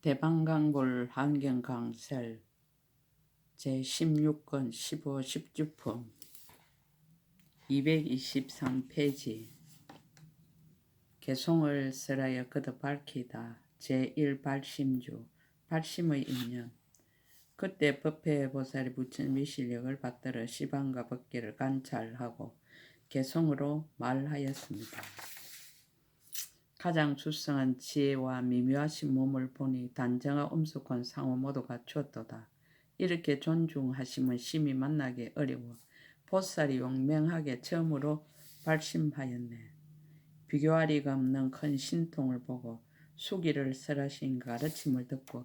대방강골 환경강설 제16권 15 10주품 223페이지 개송을 설하여 거듭 밝히다 제1발심주 발심의 인연 그때 법회보살이 부처님의 미실력을 받들어 시방과 법계를 관찰하고 개송으로 말하였습니다. 가장 수성한 지혜와 미묘하신 몸을 보니 단정한 엄숙한 상호 모두 갖추었도다. 이렇게 존중하심은 심히 만나기 어려워 보살이 용맹하게 처음으로 발심하였네. 비교하리가 없는 큰 신통을 보고 수기를 설하신 가르침을 듣고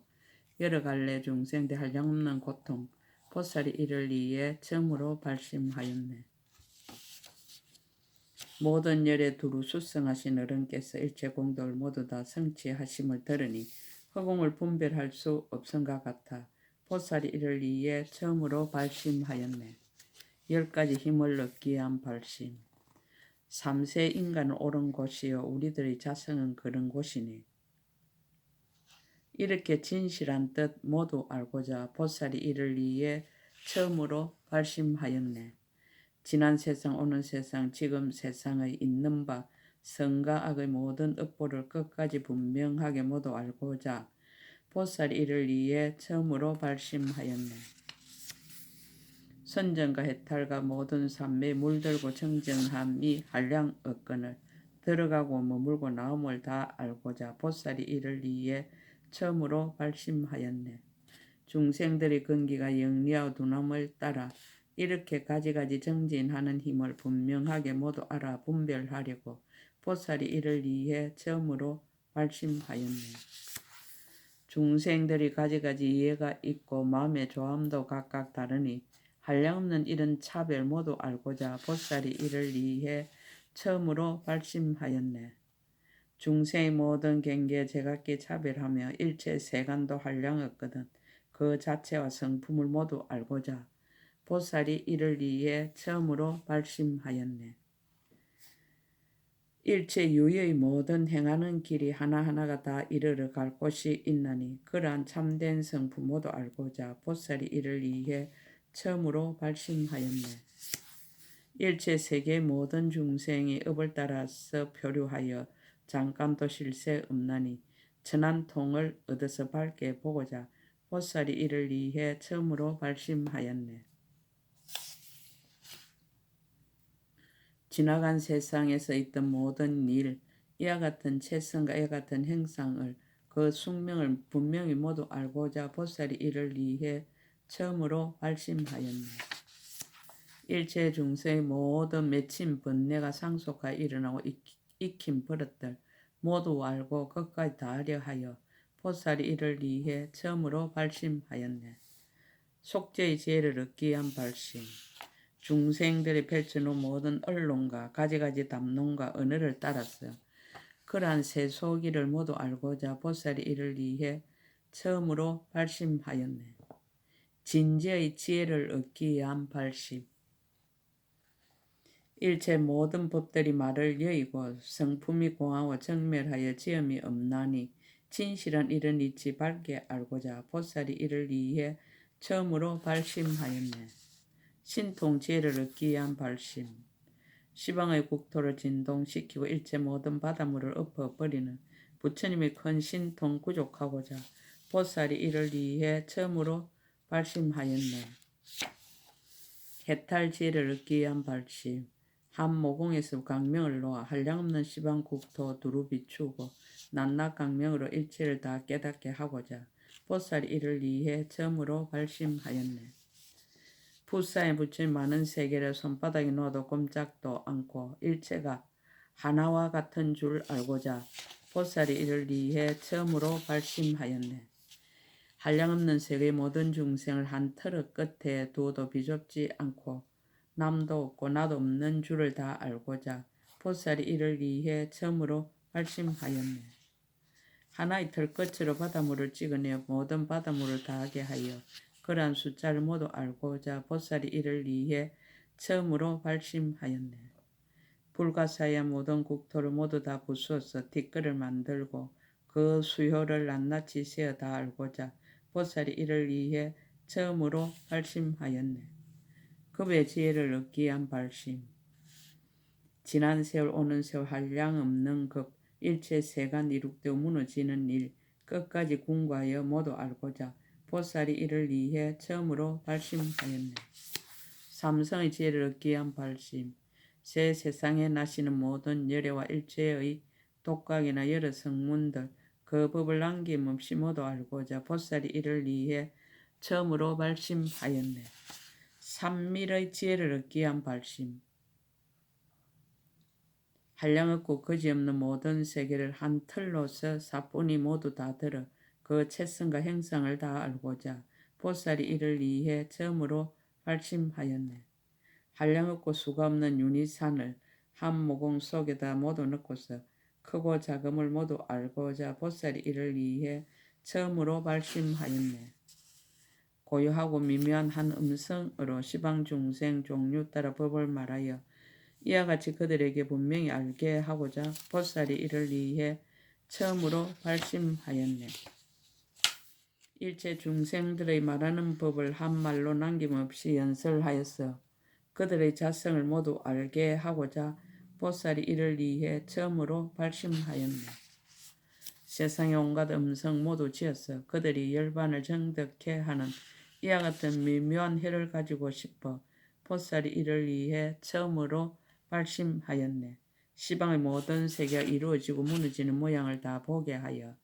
여러 갈래 중생들 한량없는 고통 보살이 이를 위해 처음으로 발심하였네. 모든 열에 두루 수성하신 어른께서 일체 공덕을 모두 다 성취하심을 들으니 허공을 분별할 수 없음과 같아 보살이 이를 위해 처음으로 발심하였네. 10가지 힘을 얻기 위한 발심. 3세 인간은 옳은 곳이요 우리들의 자성은 그런 곳이니 이렇게 진실한 뜻 모두 알고자 보살이 이를 위해 처음으로 발심하였네. 지난 세상, 오는 세상, 지금 세상의 있는 바, 선과 악의 모든 업보를 끝까지 분명하게 모두 알고자 보살이 이를 위해 처음으로 발심하였네. 선정과 해탈과 모든 삶에 물들고 정정함이 한량 없거늘 들어가고 머물고 나옴을 다 알고자 보살이 이를 위해 처음으로 발심하였네. 중생들의 근기가 영리하고 두남을 따라 이렇게 가지가지 정진하는 힘을 분명하게 모두 알아 분별하려고 보살이 이를 위해 처음으로 발심하였네. 중생들이 가지가지 이해가 있고 마음의 조함도 각각 다르니 한량없는 이런 차별 모두 알고자 보살이 이를 위해 처음으로 발심하였네. 중생의 모든 경계에 제각기 차별하며 일체 세간도 한량없거든 그 자체와 성품을 모두 알고자 보살이 이를 위해 처음으로 발심하였네. 일체 유의 모든 행하는 길이 하나하나가 다 이르러 갈 곳이 있나니 그러한 참된 성품 모두 알고자 보살이 이를 위해 처음으로 발심하였네. 일체 세계의 모든 중생이 업을 따라서 표류하여 잠깐도 실세 없나니 천한 통을 얻어서 밝게 보고자 보살이 이를 위해 처음으로 발심하였네. 지나간 세상에서 있던 모든 일, 이와 같은 체성과 이와 같은 행상을 그 숙명을 분명히 모두 알고자 보살이 이를 위해 처음으로 발심하였네. 일체 중생의 모든 맺힌 번뇌가 상속하여 일어나고 익힌 버릇들 모두 알고 끝까지 다하려 하여 보살이 이를 위해 처음으로 발심하였네. 속죄의 지혜를 얻기 위한 발심. 중생들이 펼쳐놓은 모든 언론과 가지가지 담론과 언어를 따라서 그러한 세속이를 모두 알고자 보살이 이를 위해 처음으로 발심하였네. 진지의 지혜를 얻기 위한 발심. 일체 모든 법들이 말을 여의고 성품이 공하고 정멸하여 지음이 없나니 진실한 이런 이치 밝게 알고자 보살이 이를 위해 처음으로 발심하였네. 신통 지혜를 얻기 위한 발심. 시방의 국토를 진동시키고 일체 모든 바닷물을 엎어버리는 부처님의 큰 신통 구족하고자 보살이 이를 위해 처음으로 발심하였네. 해탈 지혜를 얻기 위한 발심. 한 모공에서 강명을 놓아 한량없는 시방 국토 두루 비추고 낱낱 강명으로 일체를 다 깨닫게 하고자 보살이 이를 위해 처음으로 발심하였네. 부사의 부처님 많은 세계를 손바닥에 놓아도 꼼짝도 않고 일체가 하나와 같은 줄 알고자 보살이 이를 위해 처음으로 발심하였네. 한량없는 세계의 모든 중생을 한 터럭 끝에 두어도 비좁지 않고 남도 없고 나도 없는 줄을 다 알고자 보살이 이를 위해 처음으로 발심하였네. 하나의 털끝으로 바닷물을 찍어내어 모든 바닷물을 다하게 하여 그러한 숫자를 모두 알고자 보살이 이를 위해 처음으로 발심하였네. 불과 사이한 모든 국토를 모두 다 부수어서 뒷걸을 만들고 그 수효를 낱낱이 세어 다 알고자 보살이 이를 위해 처음으로 발심하였네. 급의 지혜를 얻기 위한 발심. 지난 세월 오는 세월 한량없는 급 일체 세간 이룩되어 무너지는 일 끝까지 궁구하여 모두 알고자 보살이 이를 위해 처음으로 발심하였네. 삼성의 지혜를 얻기 위한 발심. 새 세상에 나시는 모든 열애와 일체의 독각이나 여러 성문들 그 법을 남김없이 모두 알고자 보살이 이를 위해 처음으로 발심하였네. 삼밀의 지혜를 얻기 위한 발심. 한량없고 거지없는 모든 세계를 한 틀로서 사뿐히 모두 다 들어 그 채성과 행상을 다 알고자 보살이 이를 위해 처음으로 발심하였네. 한량없고 수가 없는 윤희산을 한 모공 속에다 모두 넣고서 크고 작음을 모두 알고자 보살이 이를 위해 처음으로 발심하였네. 고요하고 미묘한 한 음성으로 시방중생 종류 따라 법을 말하여 이와 같이 그들에게 분명히 알게 하고자 보살이 이를 위해 처음으로 발심하였네. 일체 중생들의 말하는 법을 한 말로 남김없이 연설하였어 그들의 자성을 모두 알게 하고자 보살이 이를 위해 처음으로 발심하였네. 세상의 온갖 음성 모두 지어서 그들이 열반을 정득해 하는 이와 같은 미묘한 혜를 가지고 싶어 보살이 이를 위해 처음으로 발심하였네. 시방의 모든 세계가 이루어지고 무너지는 모양을 다 보게 하여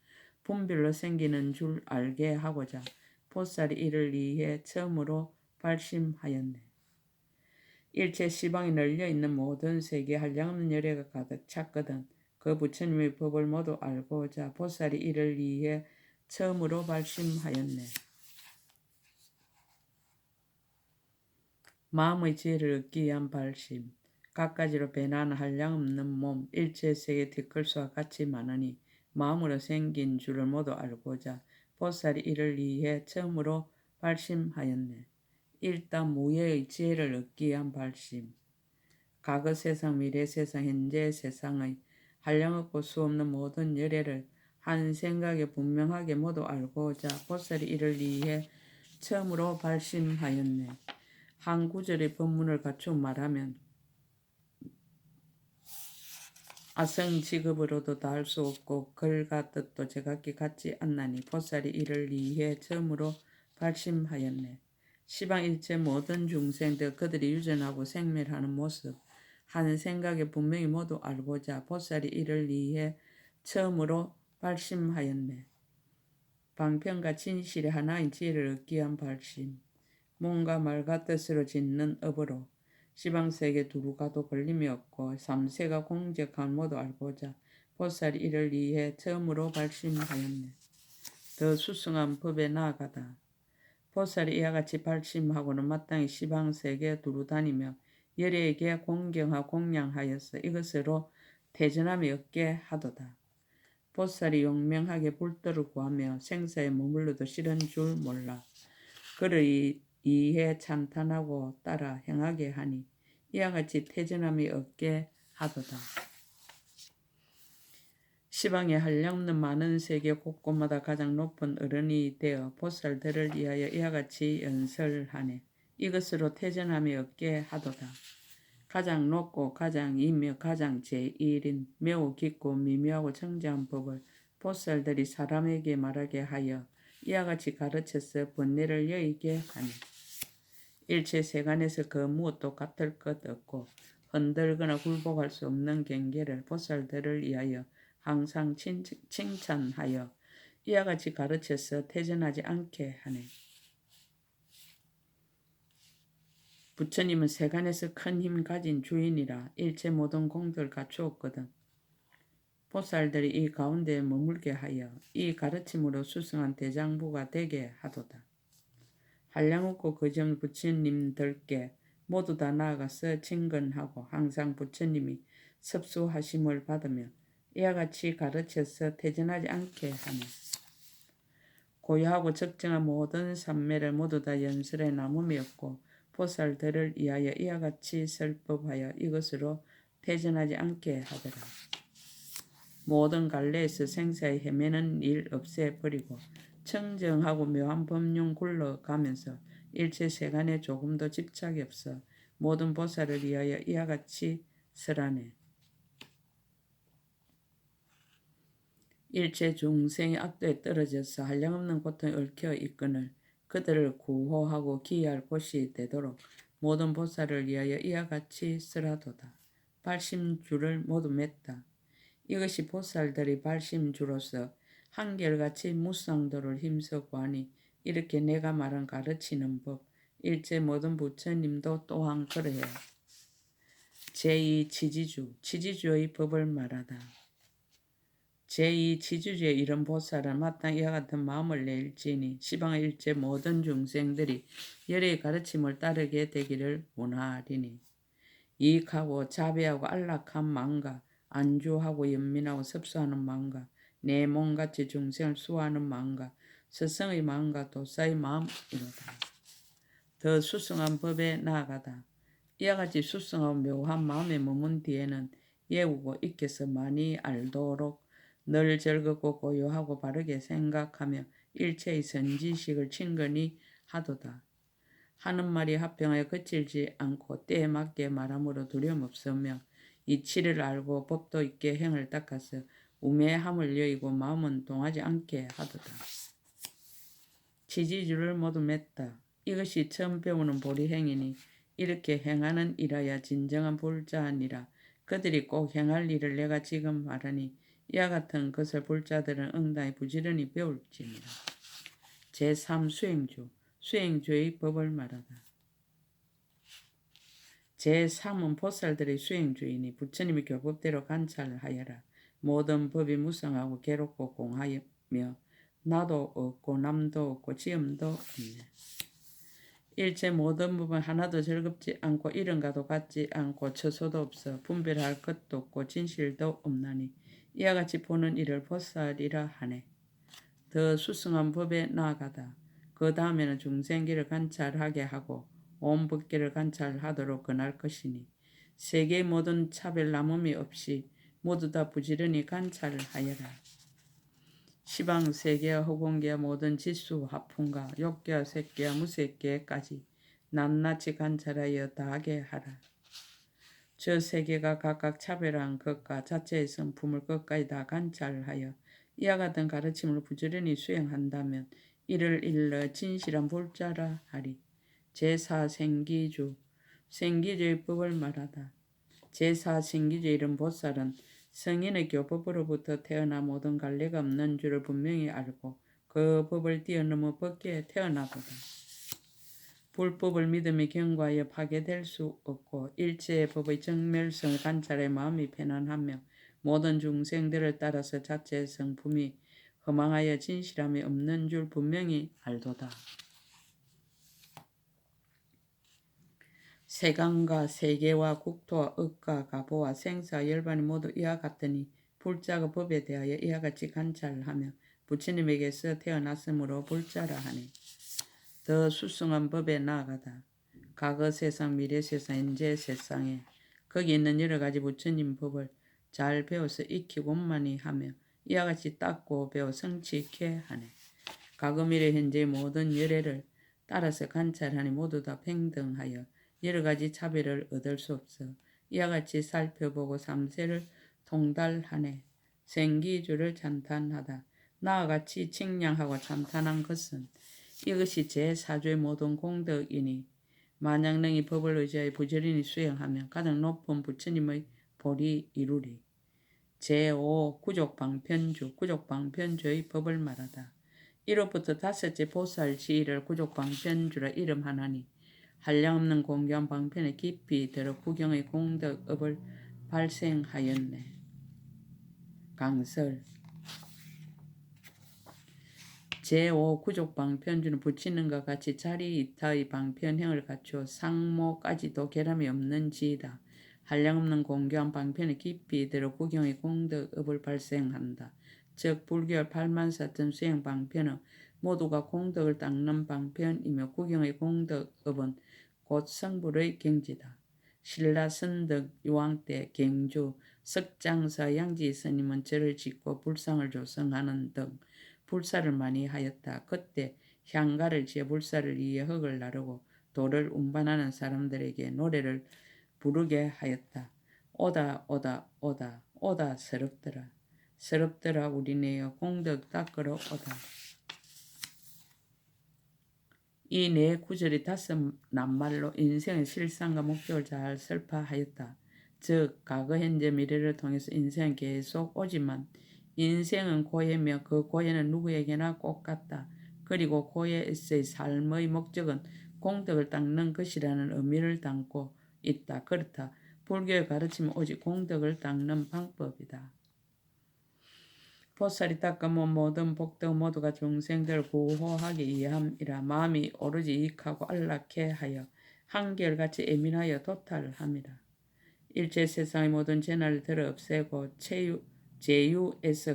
분별로 생기는 줄 알게 하고자 보살이 이를 위해 처음으로 발심하였네. 일체 시방에 널려있는 모든 세계에 한량없는 열애가 가득 찼거든 그 부처님의 법을 모두 알고자 보살이 이를 위해 처음으로 발심하였네. 마음의 지혜를 얻기 위한 발심. 갖가지로 배나는 한량없는 몸 일체 세계 뒷걸수와 같이 많으니 마음으로 생긴 줄을 모두 알고자 보살이 이를 위해 처음으로 발심하였네. 일단 무예의 지혜를 얻기 위한 발심. 과거 세상, 미래 세상, 현재 세상의 한량없고 수없는 모든 열애를 한 생각에 분명하게 모두 알고자 보살이 이를 위해 처음으로 발심하였네. 한 구절의 법문을 갖추어 말하면 아성지급으로도 다 할 수 없고 글과 뜻도 제각기 같지 않나니 보살이 이를 위해 처음으로 발심하였네. 시방 일체 모든 중생들 그들이 유전하고 생멸하는 모습 한 생각에 분명히 모두 알고자 보살이 이를 위해 처음으로 발심하였네. 방편과 진실의 하나의 지혜를 얻기 위한 발심. 몸과 말과 뜻으로 짓는 업으로 시방세계 두루가도 걸림이 없고 삼세가 공적한 모두 알고자 보살이 이를 위해 처음으로 발심하였네. 더 수승한 법에 나아가다. 보살이 이와 같이 발심하고는 마땅히 시방세계 두루 다니며 열애에게 공경하고 공양하여서 이것으로 태전함이 없게 하도다. 보살이 용맹하게 불도를 구하며 생사에 머물러도 싫은 줄 몰라. 그를 이해 찬탄하고 따라 행하게 하니 이와 같이 태전함이 없게 하도다. 시방에 한량없는 많은 세계 곳곳마다 가장 높은 어른이 되어 보살들을 위하여 이와 같이 연설하네. 이것으로 태전함이 없게 하도다. 가장 높고 가장 이며 가장 제1인 매우 깊고 미묘하고 청정한 법을 보살들이 사람에게 말하게 하여 이와 같이 가르쳐서 번뇌를 여의게 하네. 일체 세간에서 그 무엇도 같을 것 없고 흔들거나 굴복할 수 없는 경계를 보살들을 위하여 항상 칭찬하여 이와 같이 가르쳐서 태전하지 않게 하네. 부처님은 세간에서 큰 힘 가진 주인이라 일체 모든 공덕을 갖추었거든. 보살들이 이 가운데에 머물게 하여 이 가르침으로 수승한 대장부가 되게 하도다. 한량없고 거지없는 부처님들께 모두 다 나아가서 친근하고 항상 부처님이 섭수하심을 받으며 이와 같이 가르쳐서 태전하지 않게 하며 고요하고 적정한 모든 삼매를 모두 다 연설해 남음이 없고 보살들을 위하여 이와 같이 설법하여 이것으로 태전하지 않게 하더라. 모든 갈래에서 생사에 헤매는 일 없애버리고 청정하고 묘한 법륜 굴러가면서 일체 세간에 조금도 집착이 없어 모든 보살을 위하여 이와 같이 설하네. 일체 중생이 악도에 떨어져서 한량없는 고통에 얽혀 있거늘 그들을 구호하고 기이할 곳이 되도록 모든 보살을 위하여 이와 같이 설하도다. 발심주를 모두 맺다. 이것이 보살들이 발심주로서 한결같이 무상도를 힘써 구하니 이렇게 내가 말한 가르치는 법 일체 모든 부처님도 또한 그러해요. 제2 치지주의 법을 말하다. 제2지주주의 이런 보살은 마땅히 이와 같은 마음을 낼지니 시방의 일체 모든 중생들이 열의 가르침을 따르게 되기를 원하리니 이익하고 자비하고 안락한 마음과 안주하고 연민하고 섭수하는 마음과 내 몸같이 중생을 수호하는 마음과 스승의 마음과 도사의 마음이로다. 더 수승한 법에 나아가다. 이와 같이 수승하고 묘한 마음에 머문 뒤에는 예우고 익혀서 많이 알도록 늘 즐겁고 고요하고 바르게 생각하며 일체의 선지식을 친근히 하도다. 하는 말이 합병하여 거칠지 않고 때에 맞게 말함으로 두려움 없으며 이치를 알고 법도 있게 행을 닦아서 우매함을 여의고 마음은 동하지 않게 하도다. 치지주를 모두 맺다. 이것이 처음 배우는 보리행이니 이렇게 행하는 일하여 진정한 불자하니라. 그들이 꼭 행할 일을 내가 지금 말하니 이와 같은 것을 불자들은 응당히 부지런히 배울지니라. 제3 수행주의 법을 말하다. 제3은 보살들의 수행주이니 부처님의 교법대로 관찰하여라. 모든 법이 무성하고 괴롭고 공하며 나도 없고 남도 없고 지음도 없네. 일체 모든 법은 하나도 즐겁지 않고 이른과도 같지 않고 처소도 없어 분별할 것도 없고 진실도 없나니 이와 같이 보는 이를 보살이라 하네. 더 수승한 법에 나아가다. 그 다음에는 중생기를 관찰하게 하고 온 법계를 관찰하도록 권할 것이니 세계의 모든 차별 남음이 없이 모두 다 부지런히 관찰하여라. 시방세계와 허공계와 모든 지수 화풍과 욕계와 색계와 무색계까지 낱낱이 관찰하여 다하게 하라. 저 세계가 각각 차별한 것과 자체의 성품을 끝까지 다 관찰하여 이와 같은 가르침을 부지런히 수행한다면 이를 일러 진실한 불자라 하리. 제4 생기주의 법을 말하다. 제4 생기주의 이런 보살은 성인의 교법으로부터 태어나 모든 갈래가 없는 줄을 분명히 알고 그 법을 뛰어넘어 법계에 태어나도다. 불법을 믿음이 경과하여 파괴될 수 없고 일체의 법의 정멸성을 관찰해 마음이 편안하며 모든 중생들을 따라서 자체의 성품이 허망하여 진실함이 없는 줄 분명히 알도다. 세간과 세계와 국토와 억과 가보와 생사 열반이 모두 이와 같으니 불자가 법에 대하여 이와 같이 관찰하며 부처님에게서 태어났으므로 불자라 하니 더 수승한 법에 나아가다. 과거 세상, 미래 세상, 현재 세상에 거기 있는 여러 가지 부처님 법을 잘 배워서 익히고만이 하며 이와 같이 닦고 배워 성취케 하네. 과거, 미래, 현재의 모든 열애를 따라서 관찰하니 모두 다 평등하여 여러 가지 차별을 얻을 수 없어 이와 같이 살펴보고 삼세를 통달하네. 생기주를 찬탄하다. 나와 같이 칭량하고 찬탄한 것은 이것이 제4주의 모든 공덕이니 만약 능히 법을 의지하여 부지런히 수행하면 가장 높은 부처님의 보리 이루리. 제5 구족방편주의 법을 말하다. 1호부터 5째 보살 지위를 구족방편주라 이름하나니 한량없는 공교한 방편에 깊이 들어 구경의 공덕업을 발생하였네. 강설 제5 구족방편주는 부치는과 같이 자리 이타의 방편형을 갖추어 상모까지도 결함이 없는 지이다. 한량없는 공교한 방편에 깊이 들어 구경의 공덕업을 발생한다. 즉 불교의 8만사천 수행 방편은 모두가 공덕을 닦는 방편이며 구경의 공덕업은 곧 성불의 경지다. 신라 선덕 유황 때 경주 석장사 양지 스님은 절을 짓고 불상을 조성하는 등 불사를 많이 하였다. 그때 향가를 지어 불사를 위해 흙을 나르고 돌을 운반하는 사람들에게 노래를 부르게 하였다. 오다 오다 오다 오다 서럽더라. 서럽더라 우리네여 공덕 닦으러 오다. 이 네 구절이 다섯 낱말로 인생의 실상과 목적을 잘 설파하였다. 즉 과거 현재 미래를 통해서 인생은 계속 오지만 인생은 고해며 그 고해는 누구에게나 꼭 같다. 그리고 고해에서의 삶의 목적은 공덕을 닦는 것이라는 의미를 담고 있다. 그렇다. 불교의 가르침은 오직 공덕을 닦는 방법이다. 보살이 닦으면 모든 복덕 모두가 중생들 구호하기 위함이라. 마음이 오로지 이익하고 안락해 하여 한결같이 예민하여 도탈함이라. 일체 세상의 모든 재난을 들어 없애고 제유에서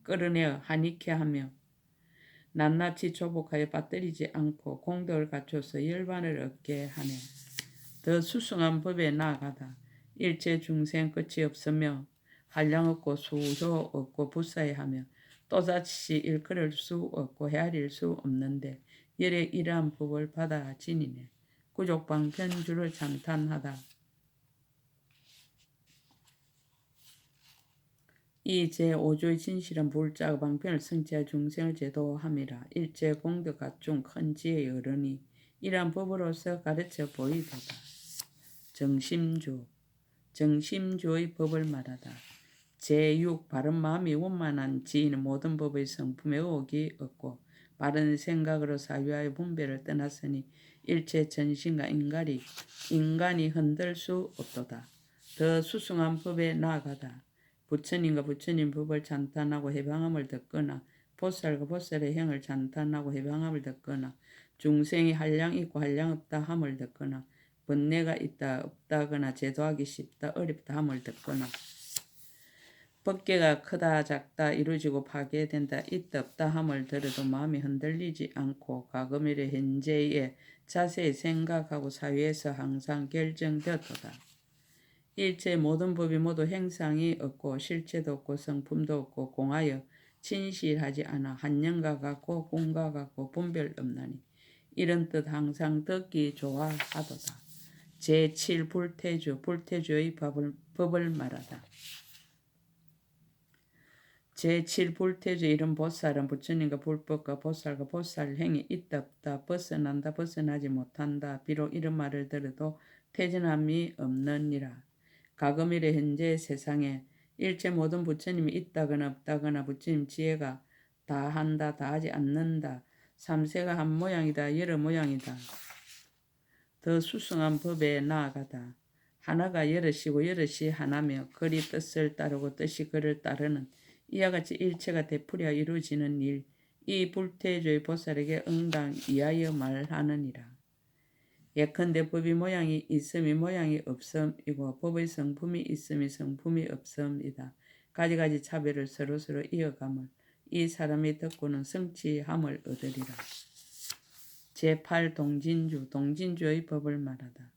끌어내어 한익해 하며 낱낱이 조복하여 빠뜨리지 않고 공덕을 갖춰서 열반을 얻게 하네. 더 수승한 법에 나아가다. 일체 중생 끝이 없으며 한량 없고 수조 없고 부사해하며 또다시 일컬을 수 없고 헤아릴 수 없는데 열에 이러한 법을 받아 지니네. 구족방 편주를 찬탄하다. 이 제5조의 진실한 불자의 방편을 성취할 중생을 제도함이라. 일체 공덕 갖춘 큰 지혜의 어른이 이러한 법으로서 가르쳐 보이도다. 정심주의 법을 말하다. 제6 바른 마음이 원만한 지인은 모든 법의 성품에 의혹이 없고 바른 생각으로 사유하여 분별을 떠났으니 일체 전신과 인간이 흔들 수 없도다. 더 수승한 법에 나아가다. 부처님과 부처님 법을 찬탄하고 해방함을 듣거나 보살과 보살의 행을 찬탄하고 해방함을 듣거나 중생이 한량 있고 한량 없다 함을 듣거나 번뇌가 있다 없다거나 제도하기 쉽다 어렵다 함을 듣거나 법계가 크다 작다 이루어지고 파괴된다 있다 없다 함을 들어도 마음이 흔들리지 않고 과거 미래 현재에 자세히 생각하고 사유에서 항상 결정되었도다. 일체 모든 법이 모두 행상이 없고 실체도 없고 성품도 없고 공하여 진실하지 않아 한영과 같고 공과 같고 분별 없나니 이런 뜻 항상 듣기 좋아하도다. 제7 불태주의 법을 말하다. 제7 불태주 이런 보살은 부처님과 불법과 보살과 보살행이 있다 없다 벗어난다 벗어나지 못한다. 비록 이런 말을 들어도 퇴진함이 없느니라. 과거 미래 현재 세상에 일체 모든 부처님이 있다거나 없다거나 부처님 지혜가 다 한다 다 하지 않는다. 삼세가 한 모양이다 여러 모양이다. 더 수승한 법에 나아가다. 하나가 여럿이고 여럿이 하나며 그리 뜻을 따르고 뜻이 그를 따르는 이와 같이 일체가 되풀이하여 이루어지는 일, 이 불태주의 보살에게 응당 이하여 말하느니라. 예컨대 법이 모양이 있음이 모양이 없음이고 법의 성품이 있음이 성품이 없음이다. 가지가지 차별을 서로서로 이어감을 이 사람이 듣고는 성취함을 얻으리라. 제8 동진주의 법을 말하다.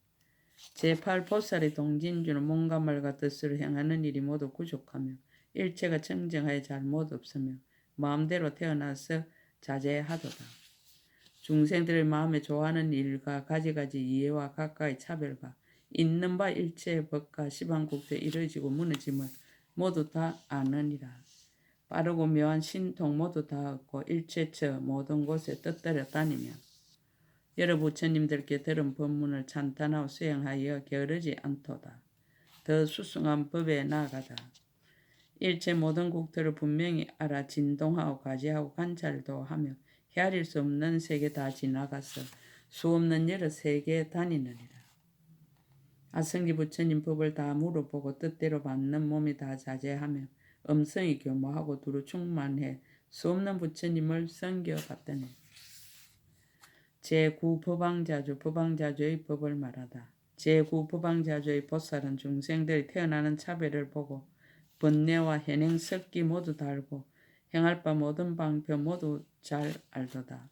제8 보살의 동진주는 몸과 말과 뜻으로 행하는 일이 모두 부족하며 일체가 청정하여 잘못 없으며 마음대로 태어나서 자제하도다. 중생들의 마음에 좋아하는 일과 가지가지 이해와 각각의 차별과 있는 바 일체의 법과 시방국도에 이루어지고 무너짐을 모두 다 아느니라. 빠르고 묘한 신통 모두 다 얻고 일체처 모든 곳에 뜻대로 다니며 여러 부처님들께 들은 법문을 찬탄하고 수행하여 게으르지 않도다. 더 수승한 법에 나아가다. 일체 모든 국토를 분명히 알아 진동하고 과제하고 관찰도 하며 헤아릴 수 없는 세계 다 지나가서 수 없는 여러 세계에 다니느니라. 아성지 부처님 법을 다 물어보고 뜻대로 받는 몸이 다 자제하며 음성이 교모하고 두루 충만해 수 없는 부처님을 섬겨봤더니 제9 법왕자주의 법을 말하다. 제9 법왕자주의 보살은 중생들이 태어나는 차별을 보고 번뇌와 현행 습기 모두 다 알고 행할 바 모든 방편 모두 잘 알도다.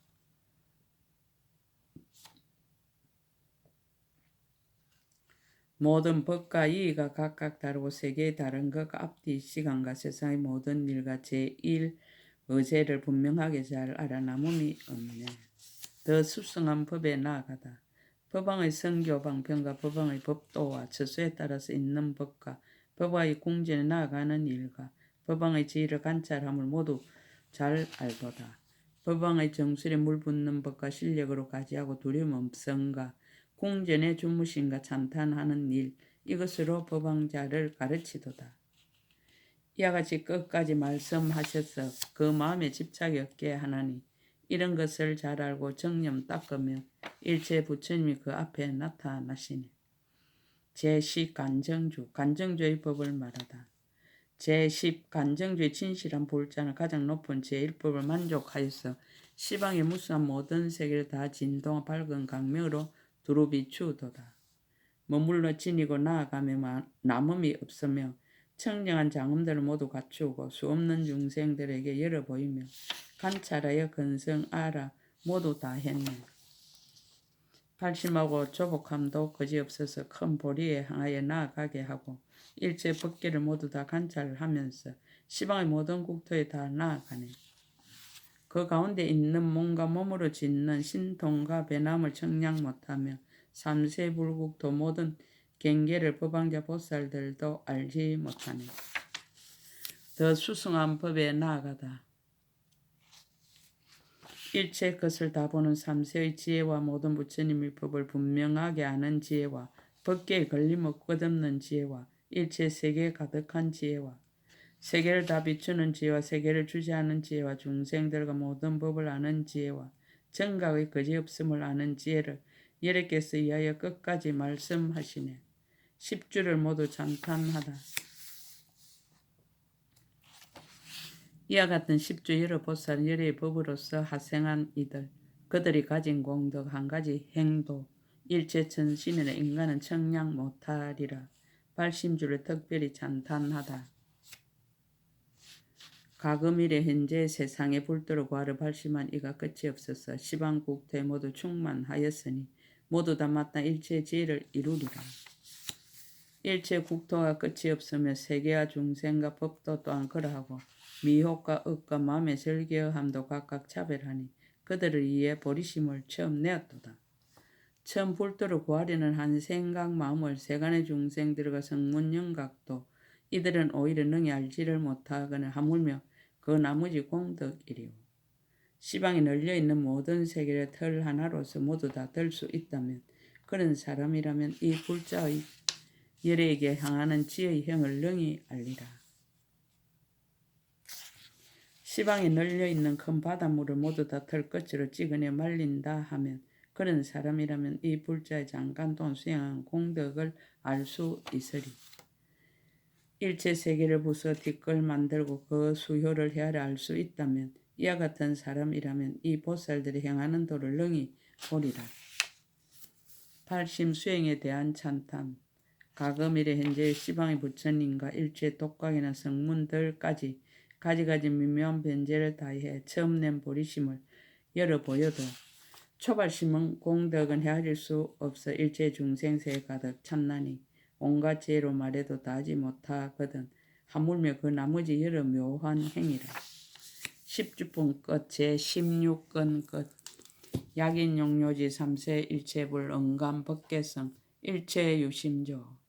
모든 법과 이의가 각각 다르고 세계의 다른 것과 앞뒤 시간과 세상의 모든 일과 제1 의제를 분명하게 잘 알아 남음이 없네. 더 수승한 법에 나아가다. 법왕의 성교 방편과 법왕의 법도와 처소에 따라서 있는 법과 법왕의 궁전에 나아가는 일과 법왕의 지혜를 관찰함을 모두 잘 알도다. 법왕의 정술에 물붓는 법과 실력으로 가지하고 두려움 없음과 궁전에 주무심과 찬탄하는 일, 이것으로 법왕자를 가르치도다. 이와 같이 끝까지 말씀하셔서 그 마음에 집착이 없게 하나니 이런 것을 잘 알고 정념 닦으며 일체 부처님이 그 앞에 나타나시니 제10 간정주, 간정주의 법을 말하다. 제10 간정주의 진실한 볼자는 가장 높은 제1법을 만족하여서 시방의 무수한 모든 세계를 다 진동한 밝은 강명으로 두루 비추도다. 머물러 지니고 나아가며 남음이 없으며 청정한 장엄들을 모두 갖추고 수없는 중생들에게 열어 보이며 관찰하여 근성 알아 모두 다 했네. 발심하고 조복함도 그지없어서 큰 보리에 향하여 나아가게 하고 일체 법계를 모두 다 관찰하면서 시방의 모든 국토에 다 나아가네. 그 가운데 있는 몸과 몸으로 짓는 신통과 배남을 청량 못하며 삼세불국토 모든 경계를 법왕자 보살들도 알지 못하네. 더 수승한 법에 나아가다. 일체 것을 다 보는 삼세의 지혜와 모든 부처님의 법을 분명하게 아는 지혜와 법계에 걸림없고 끝없는 지혜와 일체 세계에 가득한 지혜와 세계를 다 비추는 지혜와 세계를 주재하는 지혜와 중생들과 모든 법을 아는 지혜와 정각의 그지없음을 아는 지혜를 여러께서 이하여 끝까지 말씀하시네. 10주를 모두 찬탄하다. 이와 같은 10주 여러 보살은 여러의 법으로서 하생한 이들, 그들이 가진 공덕 한 가지 행도, 일체 천신이나 인간은 청량 못하리라. 발심주를 특별히 찬탄하다. 가금일에 현재 세상에 불도로 구하러 발심한 이가 끝이 없어서 시방국토에 모두 충만하였으니 모두 다 마땅 일체 지혜를 이루리라. 일체 국토가 끝이 없으며 세계와 중생과 법도 또한 그러하고 미혹과 억과 마음의 절개함도 각각 차별하니 그들을 위해 보리심을 처음 내었도다. 처음 불도를 구하려는 한 생각 마음을 세간의 중생들과 성문영각도 이들은 오히려 능히 알지를 못하거나 하물며 그 나머지 공덕이리요. 시방에 널려있는 모든 세계를 털 하나로서 모두 다 들 수 있다면 그런 사람이라면 이 불자의 열애에게 향하는 지의 형을 능히 알리라. 시방에 널려있는 큰 바닷물을 모두 다 털끝으로 찍어내 말린다 하면 그런 사람이라면 이 불자의 잠깐 동안 수행한 공덕을 알 수 있으리. 일체 세계를 부숴 뒷걸 만들고 그 수효를 헤아려 알 수 있다면 이와 같은 사람이라면 이 보살들이 행하는 도를 능히 보리라. 발심 수행에 대한 찬탄. 가금일의 현재의 시방의 부처님과 일체 독각이나 성문들까지 가지가지 미묘한 변제를 다해 처음 낸 보리심을 열어 보여도 초발심은 공덕은 헤아릴 수 없어 일체 중생세에 가득 참나니 온갖 지혜로 말해도 다하지 못하거든 하물며 그 나머지 여러 묘한 행위라. 10주분 끝 제16건 끝 약인용료지 3세 일체불 응감법계성 일체유심조